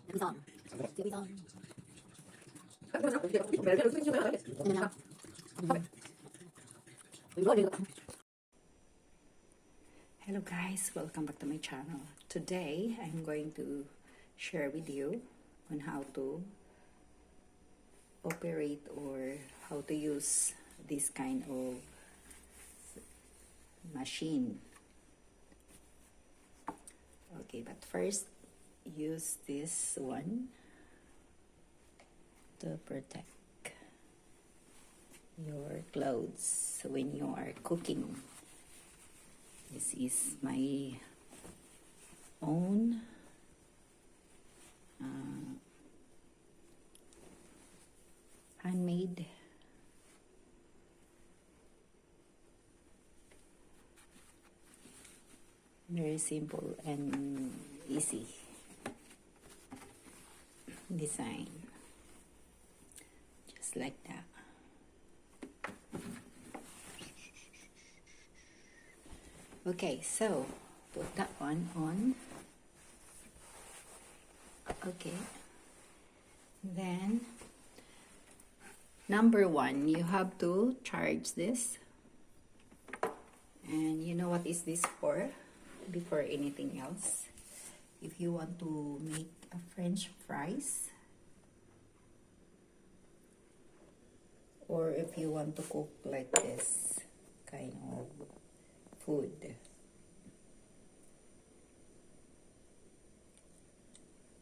Hello guys, welcome back to my channel. Today I'm going to share with you on how to operate or how to use this kind of machine. Okay, but first use this one to protect your clothes when you are cooking. This is my own handmade very simple and easy design, just like that. Okay, so put that one on. Okay, then number one, you have to charge this. And you know what is this for? Before anything else, if you want to make a French fries, or if you want to cook like this kind of food,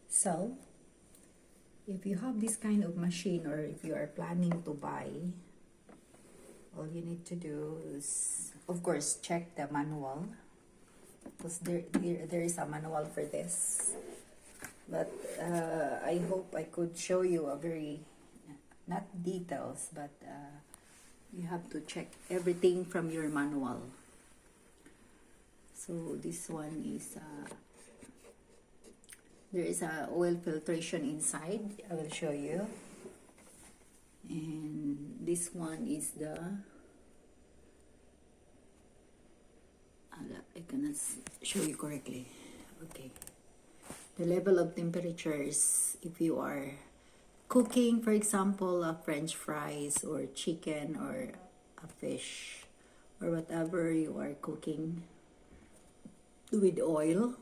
so if you have this kind of machine, or if you are planning to buy, all you need to do is, of course, check the manual, because there is a manual for this. But I hope I could show you a very, not details, but you have to check everything from your manual. So this one is there is a oil filtration inside. I will show you. And this one is the, I cannot show you correctly. Okay, the level of temperatures if you are cooking, for example, a French fries or chicken or a fish or whatever you are cooking with oil.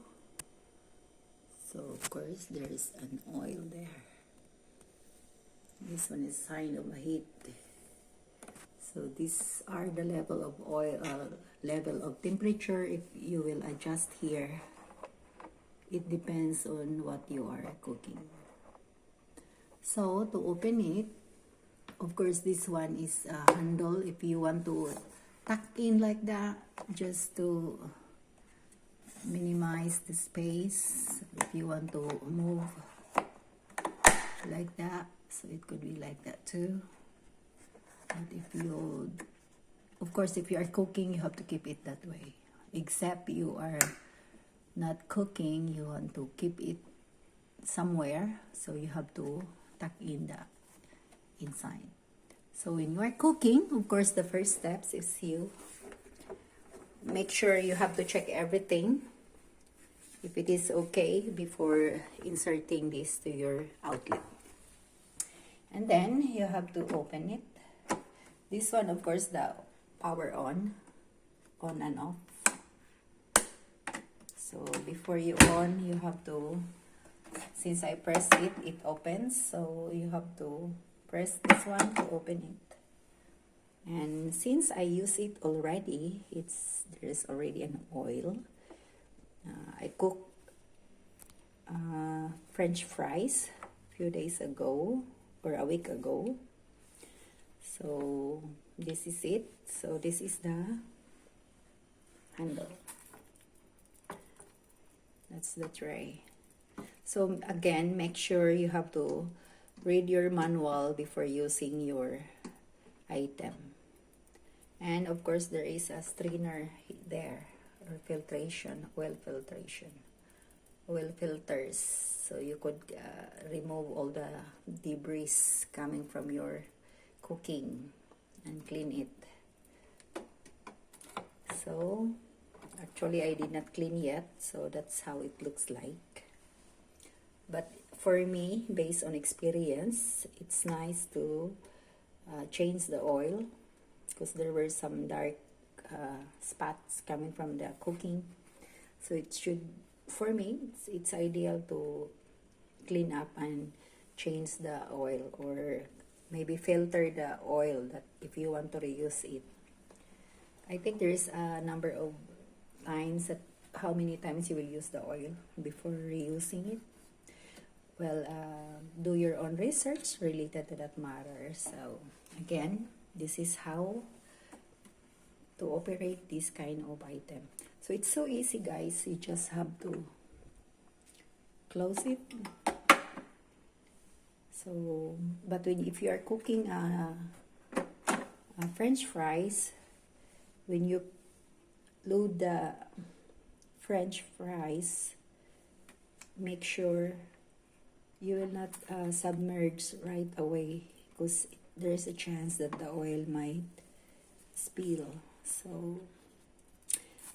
So of course there is an oil there. This one is sign of heat. So these are the level of oil, level of temperature. If you will adjust here, it depends on what you are cooking. So to open it, of course this one is a handle. If you want to tuck in like that, just to minimize the space. If you want to move like that, so it could be like that too. But if you, of course, if you are cooking, you have to keep it that way. Except you are not cooking, you want to keep it somewhere, so you have to tuck in the inside. So when you are cooking, of course, the first steps is you make sure you have to check everything if it is okay before inserting this to your outlet. And then you have to open it. This one, of course, the power on and off. So before you on, you have to, since I press it, it opens. So you have to press this one to open it. And since I use it already, there's already an oil. I cooked French fries a few days ago or a week ago. So this is it. So this is the handle. That's the tray. So again, make sure you have to read your manual before using your item. And of course there is a strainer there, or filtration, oil filtration, oil filters, so you could remove all the debris coming from your cooking and clean it. So actually I did not clean yet, so that's how it looks like. But for me, based on experience, it's nice to change the oil because there were some dark spots coming from the cooking. So it should, for me, it's ideal to clean up and change the oil, or maybe filter the oil that if you want to reuse it. I think there is a number of times that how many times you will use the oil before reusing it. Well, do your own research related to that matter. So again, this is how to operate this kind of item. So it's so easy, guys. You just have to close it. So, but if you are cooking French fries, when you load the French fries, make sure you will not submerge right away, because there's a chance that the oil might spill. So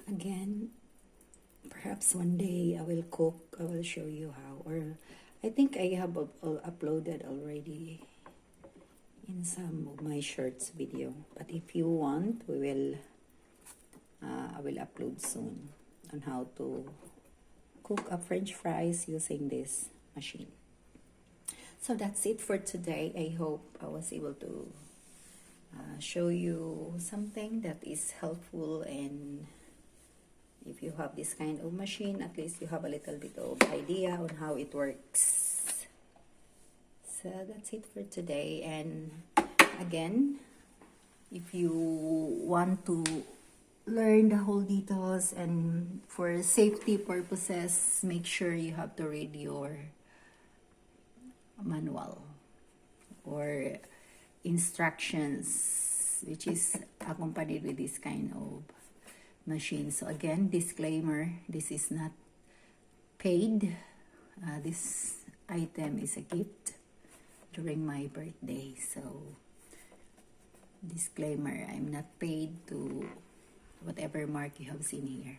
again, perhaps one day I will show you how, or I think I have uploaded already in some of my shorts video, but if you want, I will upload soon on how to cook up French fries using this machine. So that's it for today. I hope I was able to show you something that is helpful, and if you have this kind of machine, at least you have a little bit of idea on how it works. So that's it for today. And again, if you want to learn the whole details and for safety purposes, make sure you have to read your manual or instructions which is accompanied with this kind of machine. So again, disclaimer, this is not paid. This item is a gift during my birthday. So disclaimer, I'm not paid to whatever mark you have seen here.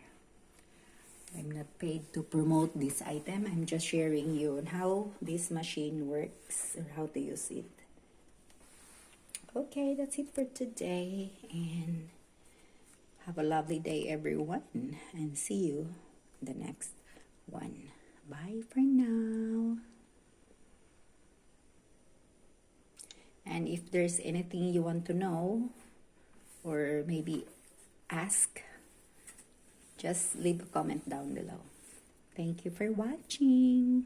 I'm not paid to promote this item. I'm just sharing you on how this machine works or how to use it. Okay, that's it for today, and have a lovely day, everyone, and see you in the next one. Bye for now. And if there's anything you want to know or maybe ask, just leave a comment down below. Thank you for watching.